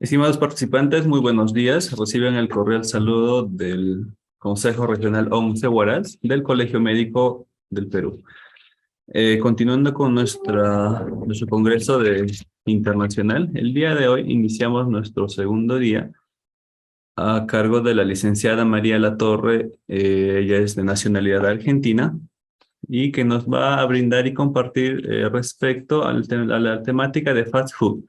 Estimados participantes, muy buenos días. Reciben el cordial saludo del Consejo Regional 11 Huaraz del Colegio Médico del Perú. Continuando con nuestro internacional, el día de hoy iniciamos nuestro segundo día a cargo de la licenciada María Latorre. Ella es de nacionalidad argentina y que nos va a brindar y compartir respecto a la temática de fast food.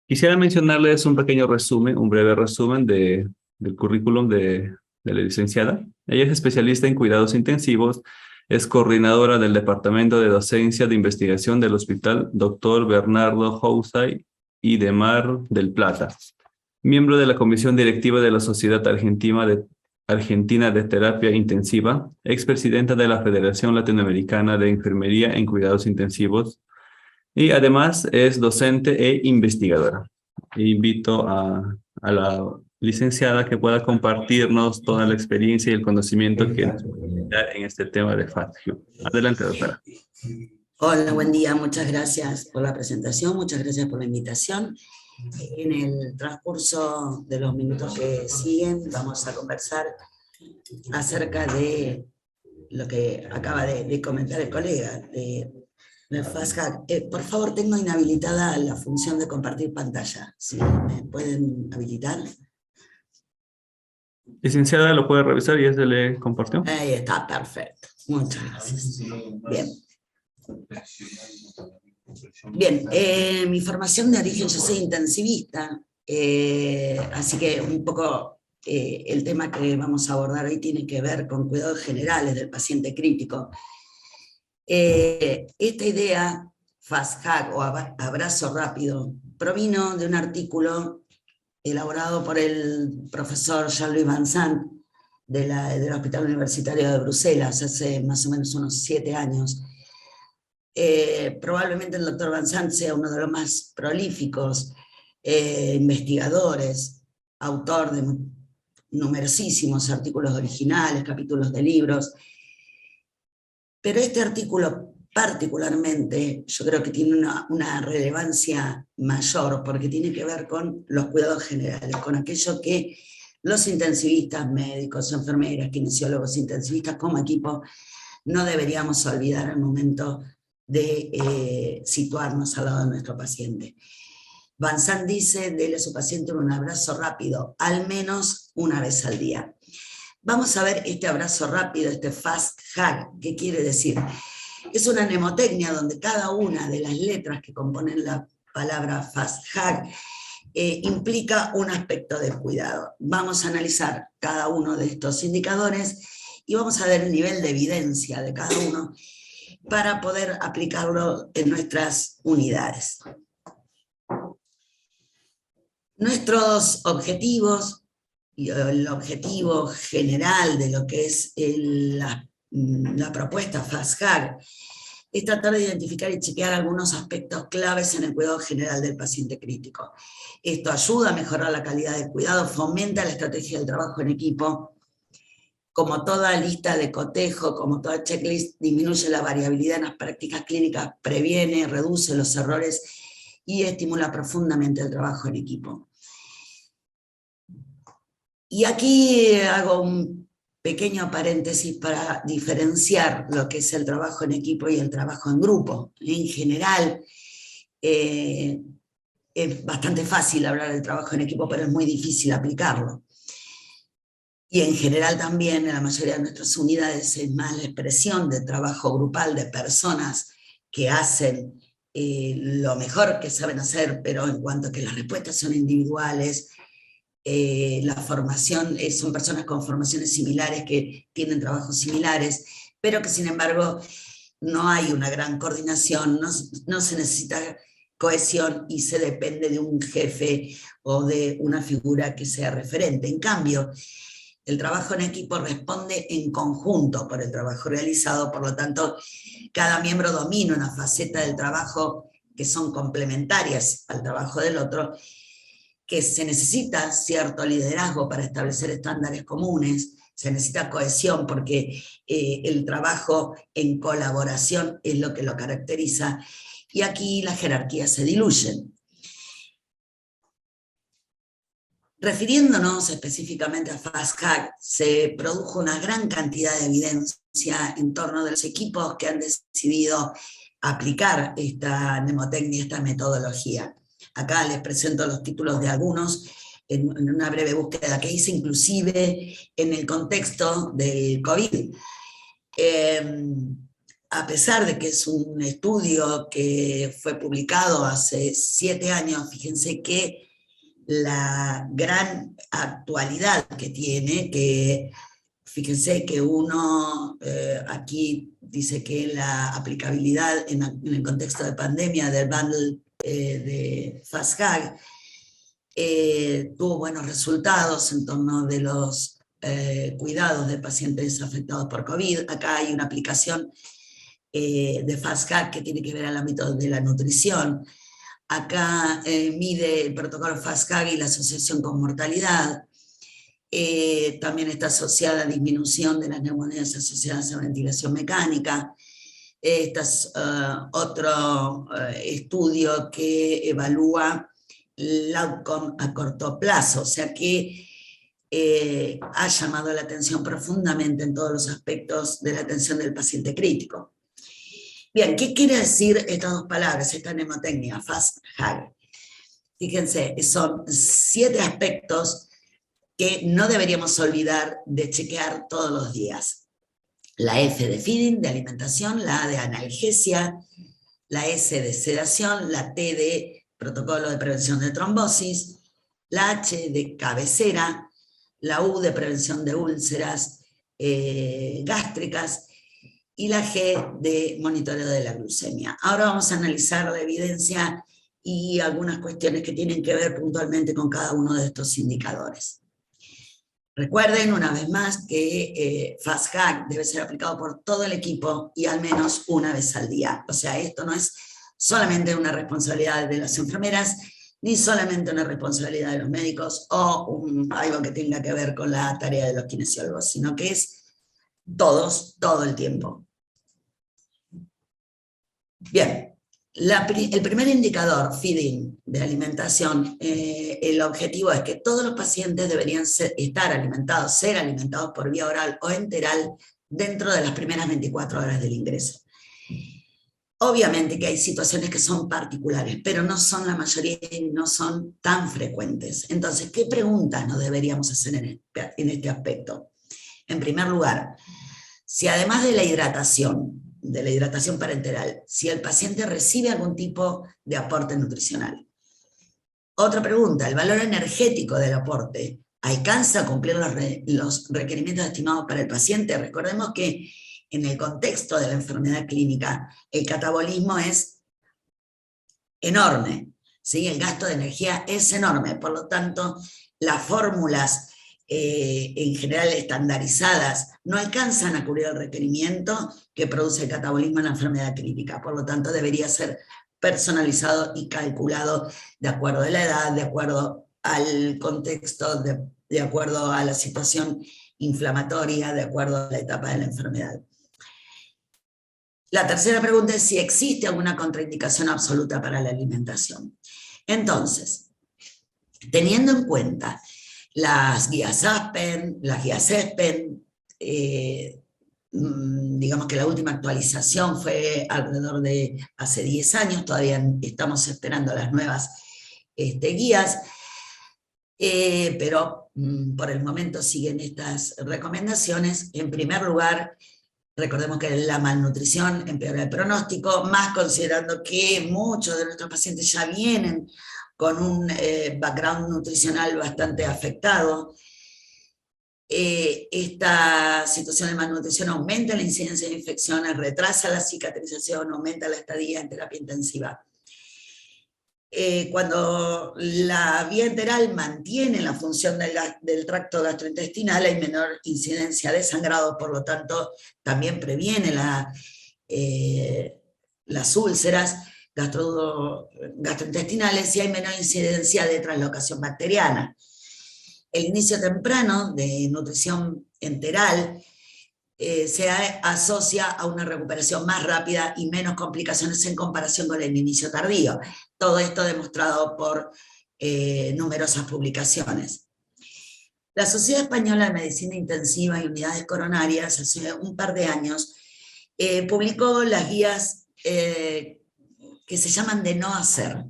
Quisiera mencionarles un pequeño resumen, un breve resumen del currículum de la licenciada. Ella es especialista en cuidados intensivos, es coordinadora del Departamento de Docencia de Investigación del Hospital Dr. Bernardo Housay y de Mar del Plata, miembro de la Comisión Directiva de la Sociedad Argentina de Terapia Intensiva, expresidenta de la Federación Latinoamericana de Enfermería en Cuidados Intensivos, y además es docente e investigadora. Invito a la licenciada que pueda compartirnos toda la experiencia y el conocimiento que nos da en este tema de FASTQ. Adelante, doctora. Hola, buen día. Muchas gracias por la presentación, muchas gracias por la invitación. En el transcurso de los minutos que siguen vamos a conversar acerca de lo que acaba de comentar el colega de FastHack. Por favor, tengo inhabilitada la función de compartir pantalla. Si me pueden habilitar. Licenciada, ¿lo puede revisar y ya se le compartió? Ahí está, perfecto. Muchas gracias. Bien. Bien, mi formación de origen, yo soy intensivista, así que un poco el tema que vamos a abordar hoy tiene que ver con cuidados generales del paciente crítico. Esta idea, Fast Hug o abrazo rápido, provino de un artículo elaborado por el profesor Jean-Louis Vincent del Hospital Universitario de Bruselas hace más o menos unos 7 años. Probablemente el doctor Vincent sea uno de los más prolíficos investigadores, autor de numerosísimos artículos originales, capítulos de libros, pero este artículo particularmente yo creo que tiene una relevancia mayor porque tiene que ver con los cuidados generales, con aquello que los intensivistas, médicos, enfermeras, kinesiólogos, intensivistas como equipo no deberíamos olvidar al momento de situarnos al lado de nuestro paciente. Vincent dice, dele a su paciente un abrazo rápido, al menos una vez al día. Vamos a ver este abrazo rápido, este fast hug, ¿qué quiere decir? Es una mnemotecnia donde cada una de las letras que componen la palabra fast hug implica un aspecto de cuidado. Vamos a analizar cada uno de estos indicadores y vamos a ver el nivel de evidencia de cada uno para poder aplicarlo en nuestras unidades. Nuestros objetivos, y el objetivo general de lo que es la propuesta FastHack, es tratar de identificar y chequear algunos aspectos claves en el cuidado general del paciente crítico. Esto ayuda a mejorar la calidad del cuidado, fomenta la estrategia del trabajo en equipo. Como toda lista de cotejo, como toda checklist, disminuye la variabilidad en las prácticas clínicas, previene, reduce los errores y estimula profundamente el trabajo en equipo. Y aquí hago un pequeño paréntesis para diferenciar lo que es el trabajo en equipo y el trabajo en grupo. En general, es bastante fácil hablar del trabajo en equipo, pero es muy difícil aplicarlo. Y en general también en la mayoría de nuestras unidades es más la expresión de trabajo grupal de personas que hacen lo mejor que saben hacer, pero en cuanto a que las respuestas son individuales, la formación son personas con formaciones similares que tienen trabajos similares, pero que sin embargo no hay una gran coordinación, no se necesita cohesión y se depende de un jefe o de una figura que sea referente. En cambio, el trabajo en equipo responde en conjunto por el trabajo realizado, por lo tanto, cada miembro domina una faceta del trabajo que son complementarias al trabajo del otro, que se necesita cierto liderazgo para establecer estándares comunes, se necesita cohesión porque el trabajo en colaboración es lo que lo caracteriza, y aquí las jerarquías se diluyen. Refiriéndonos específicamente a FastHack, se produjo una gran cantidad de evidencia en torno de los equipos que han decidido aplicar esta mnemotecnia, esta metodología. Acá les presento los títulos de algunos en una breve búsqueda que hice, inclusive en el contexto del COVID. A pesar de que es un estudio que fue publicado hace 7 años, fíjense que la gran actualidad que tiene, que fíjense que uno aquí dice que la aplicabilidad en el contexto de pandemia del bundle de FastHack tuvo buenos resultados en torno de los cuidados de pacientes afectados por COVID. Acá hay una aplicación de FastHack que tiene que ver al ámbito de la nutrición. Acá mide el protocolo FastHack y la asociación con mortalidad. También está asociada a disminución de las neumonías asociadas a ventilación mecánica. Este es otro estudio que evalúa el outcome a corto plazo, o sea que ha llamado la atención profundamente en todos los aspectos de la atención del paciente crítico. Bien, ¿qué quiere decir estas dos palabras, esta mnemotecnia, FastHack? Fíjense, son 7 aspectos que no deberíamos olvidar de chequear todos los días. La F de feeding, de alimentación, la A de analgesia, la S de sedación, la T de protocolo de prevención de trombosis, la H de cabecera, la U de prevención de úlceras gástricas, y la G de monitoreo de la glucemia. Ahora vamos a analizar la evidencia y algunas cuestiones que tienen que ver puntualmente con cada uno de estos indicadores. Recuerden una vez más que FastHack debe ser aplicado por todo el equipo y al menos una vez al día. O sea, esto no es solamente una responsabilidad de las enfermeras, ni solamente una responsabilidad de los médicos o algo que tenga que ver con la tarea de los kinesiólogos, sino que es todos, todo el tiempo. Bien, el primer indicador, feeding, de alimentación, el objetivo es que todos los pacientes deberían ser alimentados por vía oral o enteral dentro de las primeras 24 horas del ingreso. Obviamente que hay situaciones que son particulares, pero no son la mayoría y no son tan frecuentes. Entonces, ¿qué preguntas nos deberíamos hacer en este aspecto? En primer lugar, si además de la hidratación parenteral, si el paciente recibe algún tipo de aporte nutricional. Otra pregunta, ¿el valor energético del aporte alcanza a cumplir los requerimientos estimados para el paciente? Recordemos que en el contexto de la enfermedad clínica, el catabolismo es enorme, ¿sí? El gasto de energía es enorme, por lo tanto, las fórmulas en general estandarizadas no alcanzan a cubrir el requerimiento que produce el catabolismo en la enfermedad clínica, por lo tanto debería ser personalizado y calculado de acuerdo a la edad, de acuerdo al contexto, de acuerdo a la situación inflamatoria, de acuerdo a la etapa de la enfermedad. La tercera pregunta es si existe alguna contraindicación absoluta para la alimentación. Entonces, teniendo en cuenta las guías ASPEN, las guías ESPEN, digamos que la última actualización fue alrededor de hace 10 años, todavía estamos esperando las nuevas guías, pero por el momento siguen estas recomendaciones. En primer lugar, recordemos que la malnutrición empeora el pronóstico, más considerando que muchos de nuestros pacientes ya vienen con un background nutricional bastante afectado. Esta situación de malnutrición aumenta la incidencia de infecciones, retrasa la cicatrización, aumenta la estadía en terapia intensiva. Cuando la vía enteral mantiene la función del tracto gastrointestinal, hay menor incidencia de sangrado, por lo tanto, también previene las úlceras gastrointestinales y hay menor incidencia de translocación bacteriana. El inicio temprano de nutrición enteral se asocia a una recuperación más rápida y menos complicaciones en comparación con el inicio tardío. Todo esto demostrado por numerosas publicaciones. La Sociedad Española de Medicina Intensiva y Unidades Coronarias, hace un par de años, publicó las guías que se llaman de no hacer.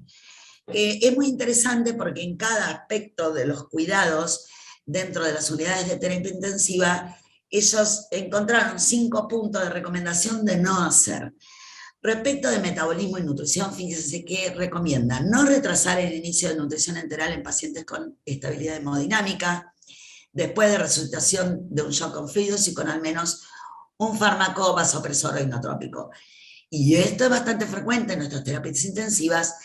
Es muy interesante porque en cada aspecto de los cuidados dentro de las unidades de terapia intensiva, ellos encontraron 5 puntos de recomendación de no hacer. Respecto de metabolismo y nutrición, fíjense que recomiendan no retrasar el inicio de nutrición enteral en pacientes con estabilidad hemodinámica, después de resucitación de un shock con fluidos y con al menos un fármaco vasopresor o inotrópico. Y esto es bastante frecuente en nuestras terapias intensivas,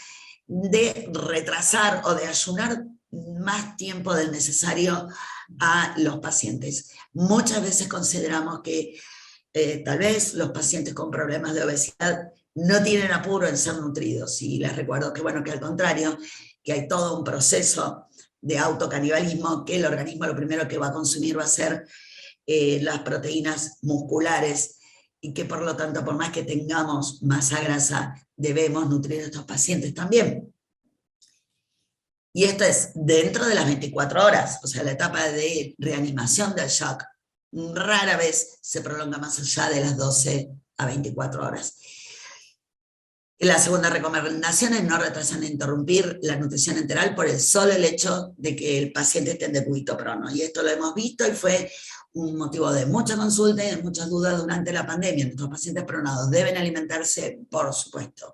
de retrasar o de ayunar más tiempo del necesario a los pacientes. Muchas veces consideramos que tal vez los pacientes con problemas de obesidad no tienen apuro en ser nutridos, y les recuerdo que, bueno, que al contrario, que hay todo un proceso de autocanibalismo, que el organismo lo primero que va a consumir va a ser las proteínas musculares, y que por lo tanto, por más que tengamos masa grasa, debemos nutrir a estos pacientes también. Y esto es dentro de las 24 horas, o sea, la etapa de reanimación del shock rara vez se prolonga más allá de las 12 a 24 horas. La segunda recomendación es no retrasar ni interrumpir la nutrición enteral por el solo hecho de que el paciente esté en decúbito prono. Y esto lo hemos visto y fue un motivo de mucha consulta y de muchas dudas durante la pandemia. Nuestros pacientes pronados deben alimentarse, por supuesto.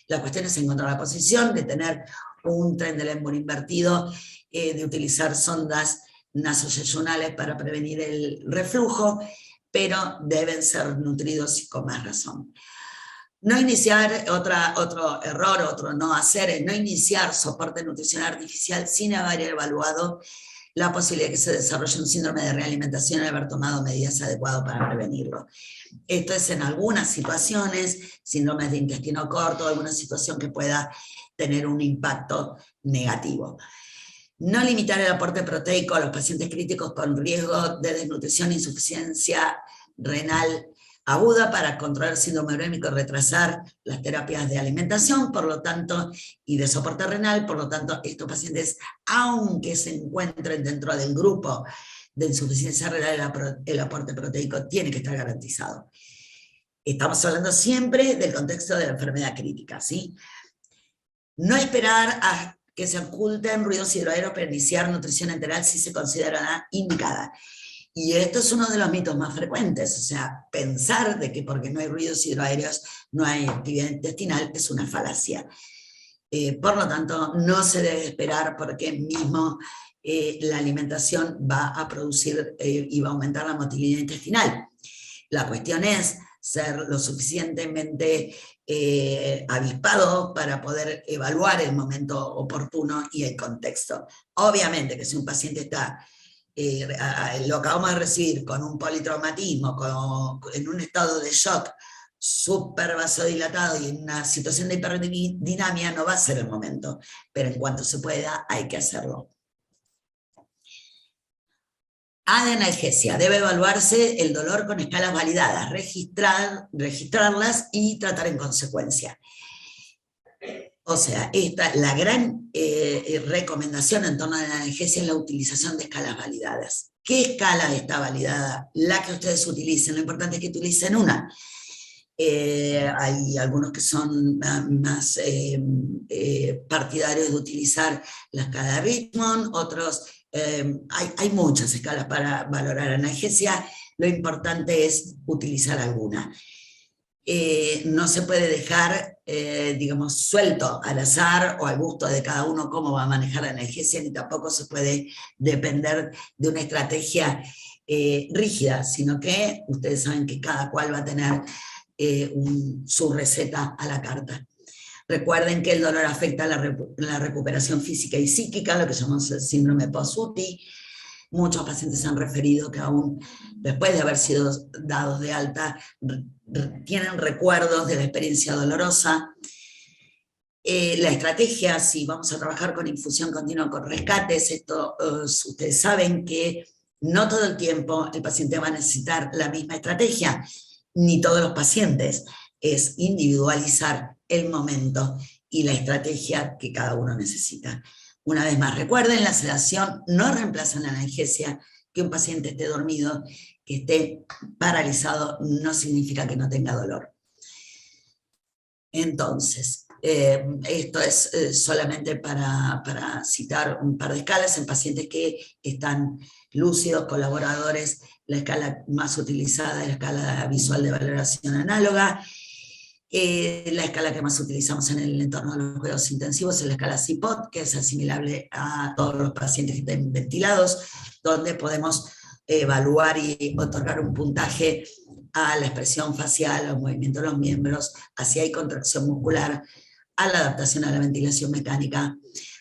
La cuestión es encontrar la posición, de tener un tren del émbolo invertido, de utilizar sondas nasoyeyunales para prevenir el reflujo, pero deben ser nutridos y con más razón. No iniciar, otro error, otro no hacer, es no iniciar soporte nutricional artificial sin haber evaluado la posibilidad de que se desarrolle un síndrome de realimentación y haber tomado medidas adecuadas para prevenirlo. Esto es en algunas situaciones, síndromes de intestino corto, alguna situación que pueda tener un impacto negativo. No limitar el aporte proteico a los pacientes críticos con riesgo de desnutrición e insuficiencia renal aguda para controlar síndrome urémico y retrasar las terapias de alimentación, por lo tanto, y de soporte renal. Por lo tanto, estos pacientes, aunque se encuentren dentro del grupo de insuficiencia renal, el aporte proteico tiene que estar garantizado. Estamos hablando siempre del contexto de la enfermedad crítica, ¿sí? No esperar a que se oculten ruidos hidroaéreos para iniciar nutrición enteral si se considera indicada. Y esto es uno de los mitos más frecuentes, o sea, pensar de que porque no hay ruidos hidroaéreos no hay actividad intestinal es una falacia. Por lo tanto, no se debe esperar porque mismo la alimentación va a producir y va a aumentar la motilidad intestinal. La cuestión es ser lo suficientemente avispado para poder evaluar el momento oportuno y el contexto. Obviamente que si un paciente está lo acabamos de recibir con un politraumatismo, en un estado de shock súper vasodilatado y en una situación de hiperdinamia, no va a ser el momento, pero en cuanto se pueda hay que hacerlo. A de analgesia, debe evaluarse el dolor con escalas validadas, registrarlas y tratar en consecuencia. O sea, la gran recomendación en torno a la analgesia es la utilización de escalas validadas. ¿Qué escala está validada? La que ustedes utilicen, lo importante es que utilicen una. Hay algunos que son más partidarios de utilizar la escala de Richmond, otros, hay muchas escalas para valorar analgesia, lo importante es utilizar alguna. No se puede dejar, digamos, suelto al azar o al gusto de cada uno cómo va a manejar la analgesia, ni tampoco se puede depender de una estrategia rígida, sino que ustedes saben que cada cual va a tener su receta a la carta. Recuerden que el dolor afecta la recuperación física y psíquica, lo que llamamos el síndrome post-UTI. Muchos pacientes han referido que aún después de haber sido dados de alta, tienen recuerdos de la experiencia dolorosa. La estrategia, si vamos a trabajar con infusión continua con rescates, esto ustedes saben que no todo el tiempo el paciente va a necesitar la misma estrategia, ni todos los pacientes. Es individualizar el momento y la estrategia que cada uno necesita. Una vez más, recuerden, la sedación no reemplaza la analgesia. Que un paciente esté dormido, que esté paralizado, no significa que no tenga dolor. Entonces, esto es solamente para citar un par de escalas en pacientes que están lúcidos, colaboradores. La escala más utilizada es la escala visual de valoración análoga. La escala que más utilizamos en el entorno de los cuidados intensivos es la escala CIPOT, que es asimilable a todos los pacientes que estén ventilados, donde podemos evaluar y otorgar un puntaje a la expresión facial, al movimiento de los miembros, a si hay contracción muscular, a la adaptación a la ventilación mecánica,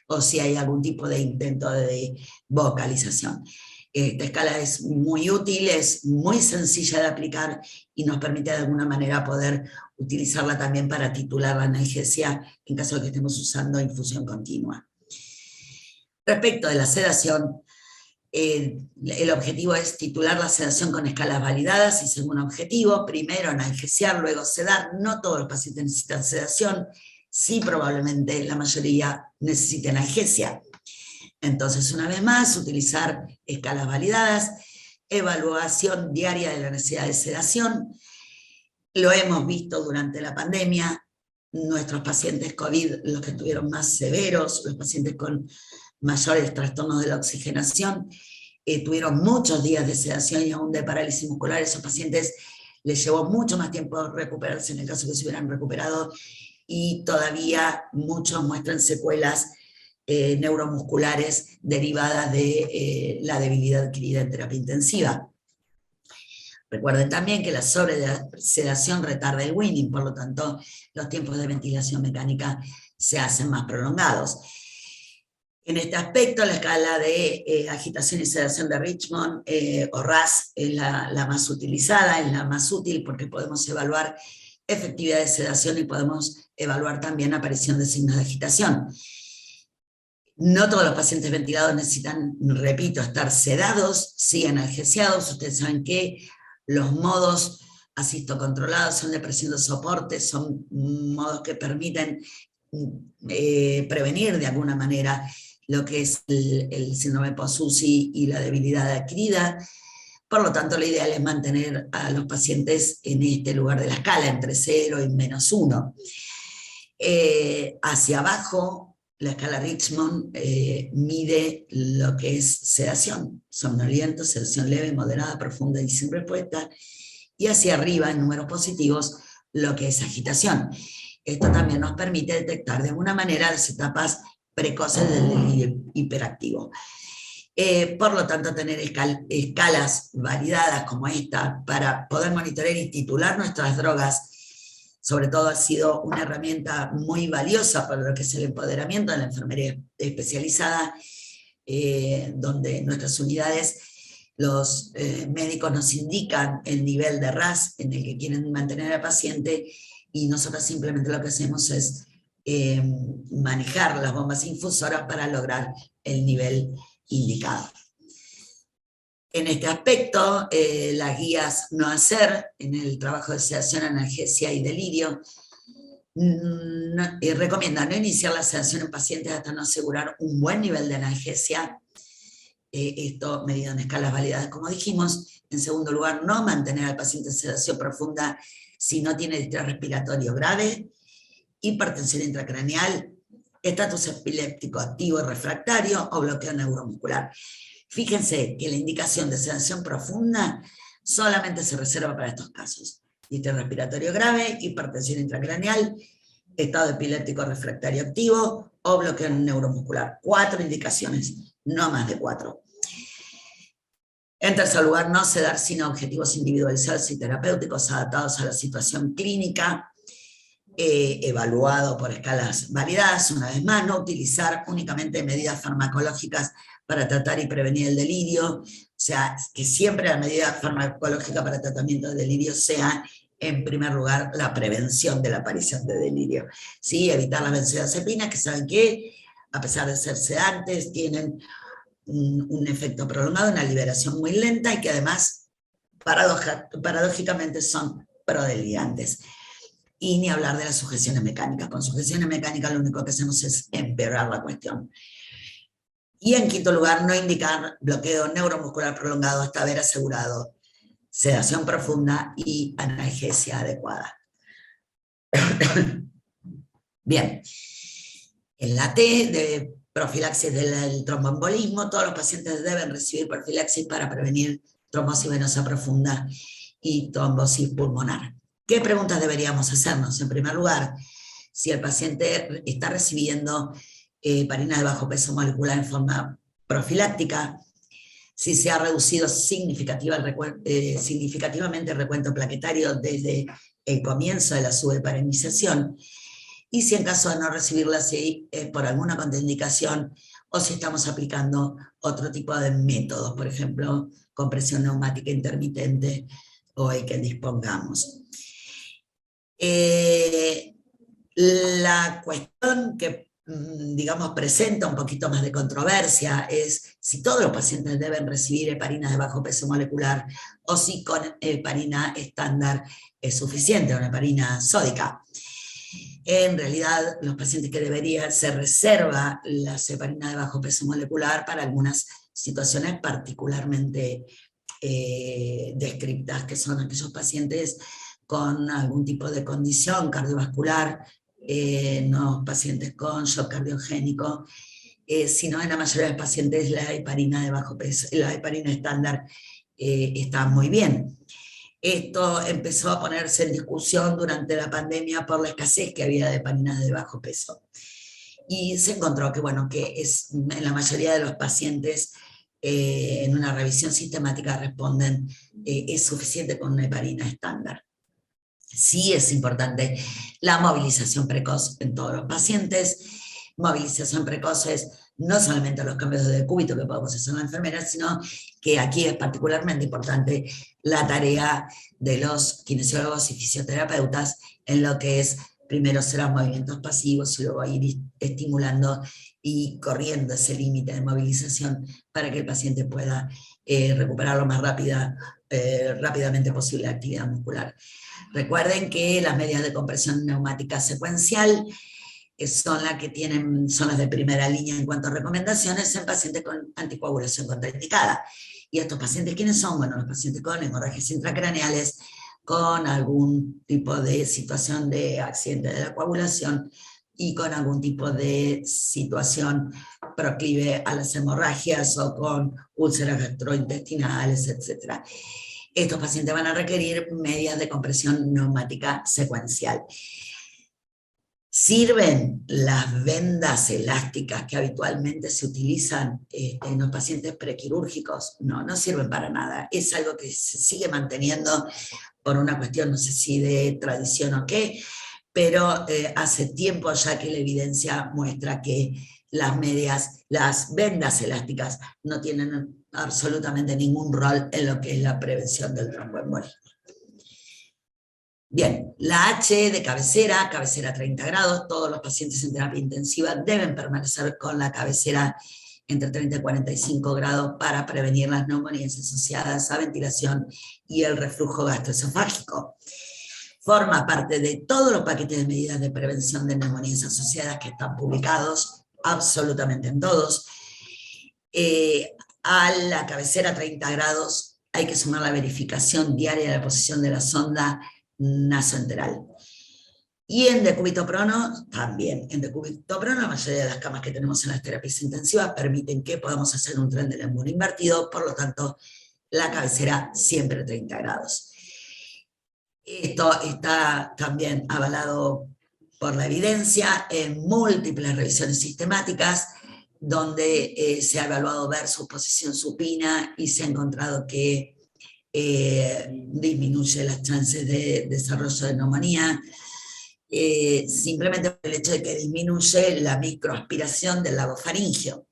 o si hay algún tipo de intento de vocalización. Esta escala es muy útil, es muy sencilla de aplicar y nos permite de alguna manera poder utilizarla también para titular la analgesia en caso de que estemos usando infusión continua. Respecto de la sedación, el objetivo es titular la sedación con escalas validadas y según objetivo, primero analgesiar, luego sedar. No todos los pacientes necesitan sedación, sí probablemente la mayoría necesiten analgesia. Entonces, una vez más, utilizar escalas validadas, evaluación diaria de la necesidad de sedación. Lo hemos visto durante la pandemia, nuestros pacientes COVID, los que estuvieron más severos, los pacientes con mayores trastornos de la oxigenación, tuvieron muchos días de sedación y aún de parálisis muscular. Esos pacientes les llevó mucho más tiempo recuperarse en el caso que se hubieran recuperado, y todavía muchos muestran secuelas neuromusculares derivadas de la debilidad adquirida en terapia intensiva. Recuerden también que la sobresedación retarda el weaning, por lo tanto los tiempos de ventilación mecánica se hacen más prolongados. En este aspecto, la escala de agitación y sedación de Richmond, o RASS, es la más utilizada, es la más útil porque podemos evaluar efectividad de sedación y podemos evaluar también aparición de signos de agitación. No todos los pacientes ventilados necesitan, repito, estar sedados, sí analgesiados. Ustedes saben que los modos asistocontrolados son de presión de soporte, son modos que permiten prevenir de alguna manera lo que es el síndrome post-UCI y la debilidad adquirida. Por lo tanto, lo ideal es mantener a los pacientes en este lugar de la escala, entre 0 y -1. Hacia abajo, la escala Richmond mide lo que es sedación, somnoliento, sedación leve, moderada, profunda y sin respuesta, y hacia arriba, en números positivos, lo que es agitación. Esto también nos permite detectar de alguna manera las etapas precoces del delirio hiperactivo. Por lo tanto, tener escalas validadas como esta para poder monitorear y titular nuestras drogas, sobre todo ha sido una herramienta muy valiosa para lo que es el empoderamiento de la enfermería especializada, donde en nuestras unidades los médicos nos indican el nivel de RAS en el que quieren mantener al paciente, y nosotros simplemente lo que hacemos es manejar las bombas infusoras para lograr el nivel indicado. En este aspecto, las guías no hacer en el trabajo de sedación, analgesia y delirio recomiendan no iniciar la sedación en pacientes hasta no asegurar un buen nivel de analgesia, esto medido en escalas validadas como dijimos. En segundo lugar, no mantener al paciente en sedación profunda si no tiene distrés respiratorio grave, hipertensión intracraneal, estatus epiléptico activo y refractario o bloqueo neuromuscular. Fíjense que la indicación de sedación profunda solamente se reserva para estos casos: distrés respiratorio grave, hipertensión intracraneal, estado epiléptico refractario activo o bloqueo neuromuscular. 4 indicaciones, no más de 4. En tercer lugar, no sedar sin objetivos individualizados y terapéuticos adaptados a la situación clínica, evaluado por escalas validadas. Una vez más, no utilizar únicamente medidas farmacológicas para tratar y prevenir el delirio, o sea, que siempre la medida farmacológica para tratamiento de delirio sea, en primer lugar, la prevención de la aparición de delirio. ¿Sí? Evitar las benzodiazepinas, que saben que, a pesar de ser sedantes, tienen un efecto prolongado, una liberación muy lenta, y que además, paradójicamente, son prodelirantes. Y ni hablar de las sujeciones mecánicas. Con sujeciones mecánicas lo único que hacemos es empeorar la cuestión. Y en quinto lugar, no indicar bloqueo neuromuscular prolongado hasta haber asegurado sedación profunda y analgesia adecuada. Bien, en la T de profilaxis del tromboembolismo, todos los pacientes deben recibir profilaxis para prevenir trombosis venosa profunda y trombosis pulmonar. ¿Qué preguntas deberíamos hacernos? En primer lugar, si el paciente está recibiendo heparina de bajo peso molecular en forma profiláctica, si se ha reducido significativamente el recuento plaquetario desde el comienzo de la subheparinización, y si en caso de no recibirla, si es por alguna contraindicación o si estamos aplicando otro tipo de métodos, por ejemplo, compresión neumática intermitente o el que dispongamos. La cuestión que, digamos, presenta un poquito más de controversia es si todos los pacientes deben recibir heparinas de bajo peso molecular o si con heparina estándar es suficiente, una heparina sódica. En realidad, los pacientes que deberían, se reserva las heparinas de bajo peso molecular para algunas situaciones particularmente descriptas, que son aquellos pacientes con algún tipo de condición cardiovascular, no pacientes con shock cardiogénico, sino en la mayoría de los pacientes la heparina de bajo peso, la heparina estándar está muy bien. Esto empezó a ponerse en discusión durante la pandemia por la escasez que había de heparinas de bajo peso. Y se encontró que, bueno, que en la mayoría de los pacientes en una revisión sistemática responden, es suficiente con una heparina estándar. Sí es importante la movilización precoz en todos los pacientes. Movilización precoz es no solamente los cambios de decúbito que podemos hacer en la enfermera, sino que aquí es particularmente importante la tarea de los kinesiólogos y fisioterapeutas en lo que es primero serán movimientos pasivos y luego ir estimulando y corriendo ese límite de movilización para que el paciente pueda recuperar lo más rápidamente posible la actividad muscular. Recuerden que las medidas de compresión neumática secuencial son las de primera línea en cuanto a recomendaciones en pacientes con anticoagulación contraindicada. ¿Y estos pacientes quiénes son? Bueno, los pacientes con hemorragias intracraneales, con algún tipo de situación de accidente de la coagulación y con algún tipo de situación proclive a las hemorragias o con úlceras gastrointestinales, etc. Estos pacientes van a requerir medidas de compresión neumática secuencial. ¿Sirven las vendas elásticas que habitualmente se utilizan en los pacientes prequirúrgicos? No, no sirven para nada. Es algo que se sigue manteniendo por una cuestión, no sé si de tradición o qué, pero hace tiempo ya que la evidencia muestra que las vendas elásticas no tienen absolutamente ningún rol en lo que es la prevención del tromboembolismo. Bien, la H de cabecera 30 grados, todos los pacientes en terapia intensiva deben permanecer con la cabecera entre 30 y 45 grados para prevenir las neumonías asociadas a ventilación y el reflujo gastroesofágico. Forma parte de todos los paquetes de medidas de prevención de neumonías asociadas que están publicados, absolutamente en todos. A la cabecera 30 grados hay que sumar la verificación diaria de la posición de la sonda nasoenteral. Y en decúbito prono, también. En decúbito prono, la mayoría de las camas que tenemos en las terapias intensivas permiten que podamos hacer un tren del embudo invertido, por lo tanto, la cabecera siempre 30 grados. Esto está también avalado por la evidencia en múltiples revisiones sistemáticas, donde se ha evaluado versus posición supina y se ha encontrado que disminuye las chances de desarrollo de neumonía, simplemente por el hecho de que disminuye la microaspiración del lago faríngeo.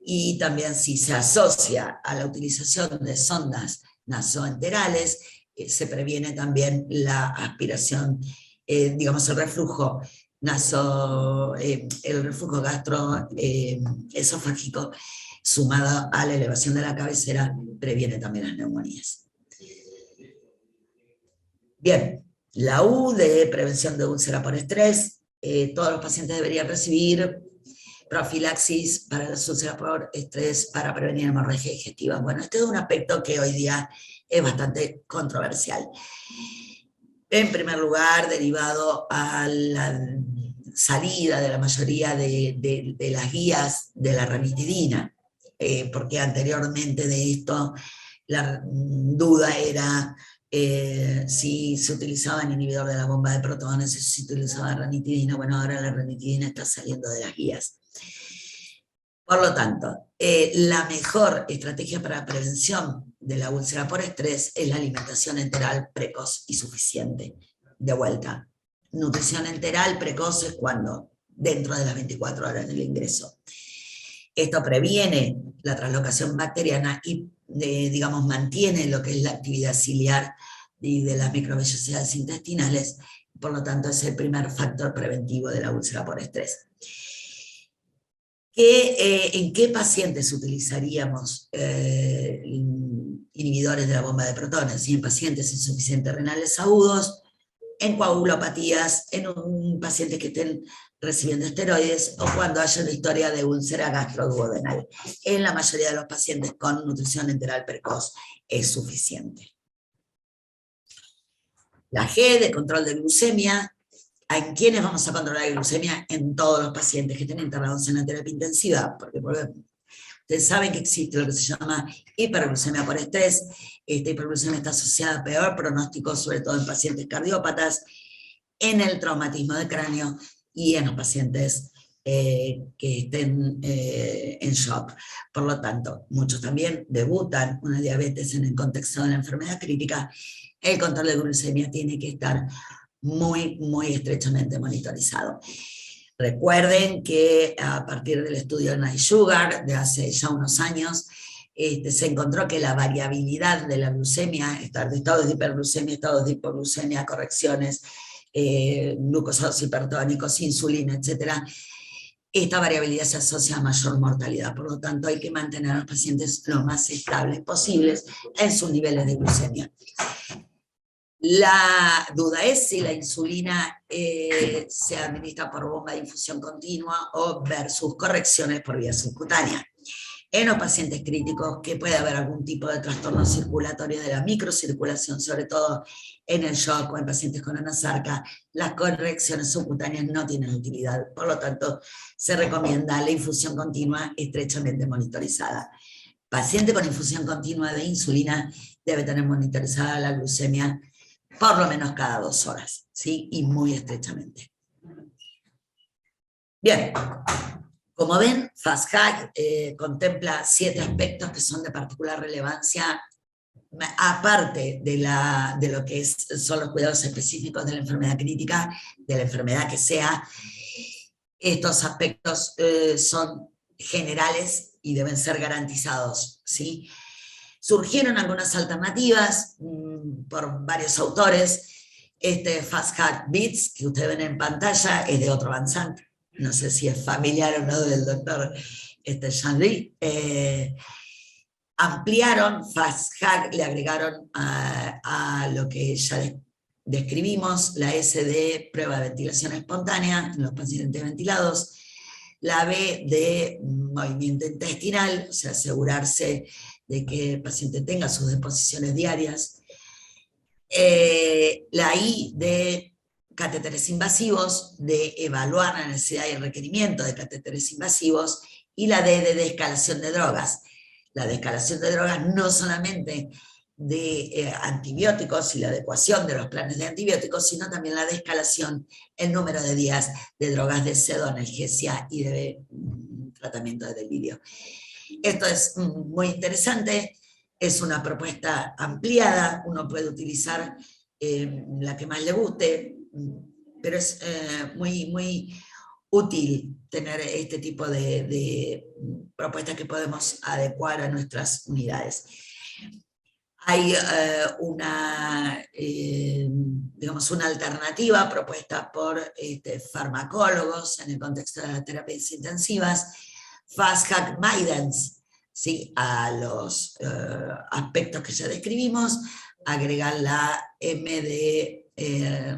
Y también si se asocia a la utilización de sondas nasoenterales, se previene también la aspiración, digamos el reflujo gastroesofágico sumado a la elevación de la cabecera, previene también las neumonías. Bien, la U de prevención de úlcera por estrés, todos los pacientes deberían recibir profilaxis para las úlceras por estrés para prevenir hemorragia digestiva. Bueno, este es un aspecto que hoy día es bastante controversial. En primer lugar, derivado a la salida de la mayoría de las guías de la ranitidina, porque anteriormente de esto la duda era si se utilizaba el inhibidor de la bomba de protones, si se utilizaba ranitidina. Bueno, ahora la ranitidina está saliendo de las guías. Por lo tanto, la mejor estrategia para la prevención de la úlcera por estrés es la alimentación enteral precoz y suficiente. De vuelta, nutrición enteral precoz es cuando dentro de las 24 horas del ingreso. Esto previene la translocación bacteriana y, digamos, mantiene lo que es la actividad ciliar y de las microvellosidades intestinales. Por lo tanto, es el primer factor preventivo de la úlcera por estrés. ¿En qué pacientes utilizaríamos inhibidores de la bomba de protones? Y en pacientes insuficientes renales agudos, en coagulopatías, en pacientes que estén recibiendo esteroides o cuando haya una historia de úlcera gastroduodenal. En la mayoría de los pacientes con nutrición enteral precoz es suficiente. La G de control de glucemia. ¿En quiénes vamos a controlar la glucemia? En todos los pacientes que estén internados en la terapia intensiva, porque ustedes saben que existe lo que se llama hiperglucemia por estrés. Esta hiperglucemia está asociada a peor pronóstico, sobre todo en pacientes cardiópatas, en el traumatismo de cráneo y en los pacientes que estén en shock. Por lo tanto, muchos también debutan una diabetes en el contexto de la enfermedad crítica. El control de glucemia tiene que estar muy, muy estrechamente monitorizado. Recuerden que a partir del estudio de Night Sugar, de hace ya unos años, se encontró que la variabilidad de la glucemia, estados de hiperglucemia, estados de hipoglucemia, correcciones, glucosados hipertónicos, insulina, etc., esta variabilidad se asocia a mayor mortalidad. Por lo tanto, hay que mantener a los pacientes lo más estables posibles en sus niveles de glucemia. La duda es si la insulina se administra por bomba de infusión continua o versus correcciones por vía subcutánea. En los pacientes críticos, que puede haber algún tipo de trastorno circulatorio de la microcirculación, sobre todo en el shock o en pacientes con anasarca, las correcciones subcutáneas no tienen utilidad. Por lo tanto, se recomienda la infusión continua estrechamente monitorizada. Paciente con infusión continua de insulina debe tener monitorizada la glucemia por lo menos cada 2 horas, ¿sí? Y muy estrechamente. Bien, como ven, FastHack contempla 7 aspectos que son de particular relevancia, aparte de lo que son los cuidados específicos de la enfermedad crítica, de la enfermedad que sea. Estos aspectos son generales y deben ser garantizados, ¿sí? Surgieron algunas alternativas por varios autores. Este FastHack Beats, que ustedes ven en pantalla, es de otro avanzante. No sé si es familiar o no del doctor Jean-Louis. Ampliaron FastHack, le agregaron a lo que ya describimos, la S de prueba de ventilación espontánea en los pacientes ventilados, la B de movimiento intestinal, o sea, asegurarse de que el paciente tenga sus deposiciones diarias, la I de catéteres invasivos, de evaluar la necesidad y el requerimiento de catéteres invasivos, y la D de descalación de drogas. La descalación de drogas no solamente de antibióticos y la adecuación de los planes de antibióticos, sino también la descalación, el número de días de drogas de pseudoanalgesia y de tratamiento de delirio. Esto es muy interesante, es una propuesta ampliada, uno puede utilizar la que más le guste, pero es muy, muy útil tener este tipo de propuestas que podemos adecuar a nuestras unidades. Hay digamos, una alternativa propuesta por farmacólogos en el contexto de las terapias intensivas, FastHack Guidance, ¿sí? A los aspectos que ya describimos, agregar la M de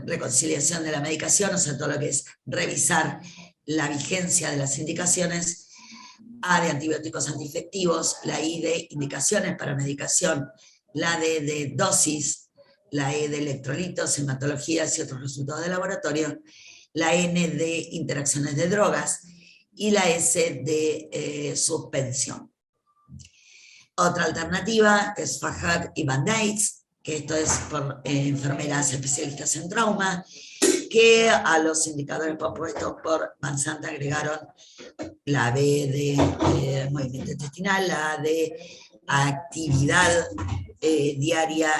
reconciliación de la medicación, o sea, todo lo que es revisar la vigencia de las indicaciones, A de antibióticos antiinfectivos, la I de indicaciones para medicación, la D de dosis, la E de electrolitos, hematologías y otros resultados de laboratorio, la N de interacciones de drogas y la S de suspensión. Otra alternativa es Fajad y Band-Aids, que esto es por enfermeras especialistas en trauma, que a los indicadores propuestos por Van Sant agregaron la B de movimiento intestinal, la A de actividad diaria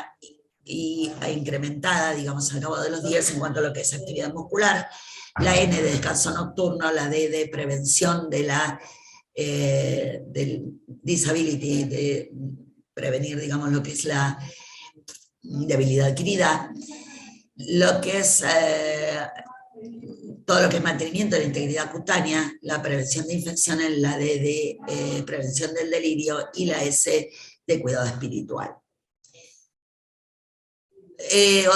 e incrementada, digamos, al cabo de los días en cuanto a lo que es actividad muscular, la N de descanso nocturno, la D de prevención de la del disability, de prevenir, digamos, lo que es la debilidad adquirida, lo que es todo lo que es mantenimiento de la integridad cutánea, la prevención de infecciones, la D de prevención del delirio y la S de cuidado espiritual.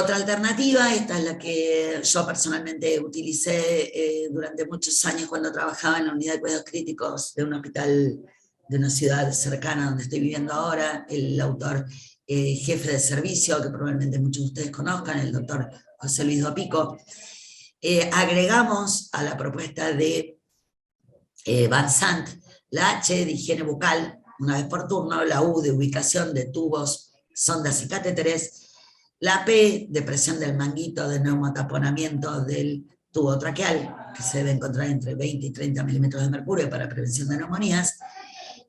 Otra alternativa, esta es la que yo personalmente utilicé durante muchos años cuando trabajaba en la unidad de cuidados críticos de un hospital de una ciudad cercana donde estoy viviendo ahora, el autor jefe de servicio, que probablemente muchos de ustedes conozcan, el doctor José Luis Dopico. Agregamos a la propuesta de Van Sant la H de higiene bucal, una vez por turno, la U de ubicación de tubos, sondas y catéteres, la P de presión del manguito de neumotaponamiento del tubo traqueal, que se debe encontrar entre 20 y 30 milímetros de mercurio para prevención de neumonías,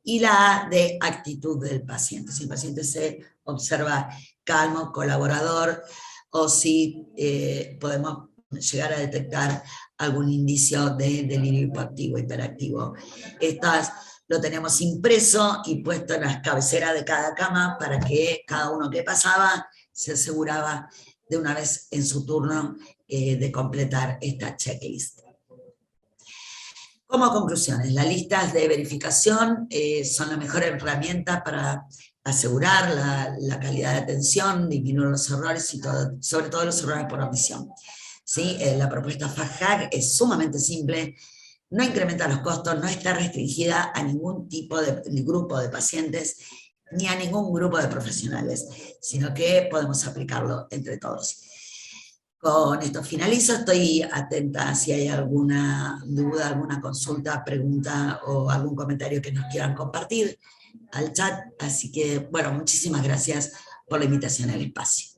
y la A de actitud del paciente, si el paciente se observa calmo, colaborador, o si podemos llegar a detectar algún indicio de delirio hipoactivo, hiperactivo. Estas lo tenemos impreso y puesto en las cabeceras de cada cama para que cada uno que pasaba se aseguraba de una vez en su turno de completar esta checklist. Como conclusiones, las listas de verificación son la mejor herramienta para asegurar la calidad de atención, disminuir los errores y sobre todo los errores por omisión. ¿Sí? La propuesta FAST-HAG es sumamente simple, no incrementa los costos, no está restringida a ningún tipo de grupo de pacientes ni a ningún grupo de profesionales, sino que podemos aplicarlo entre todos. Con esto finalizo, estoy atenta si hay alguna duda, alguna consulta, pregunta o algún comentario que nos quieran compartir al chat, así que bueno, muchísimas gracias por la invitación al espacio.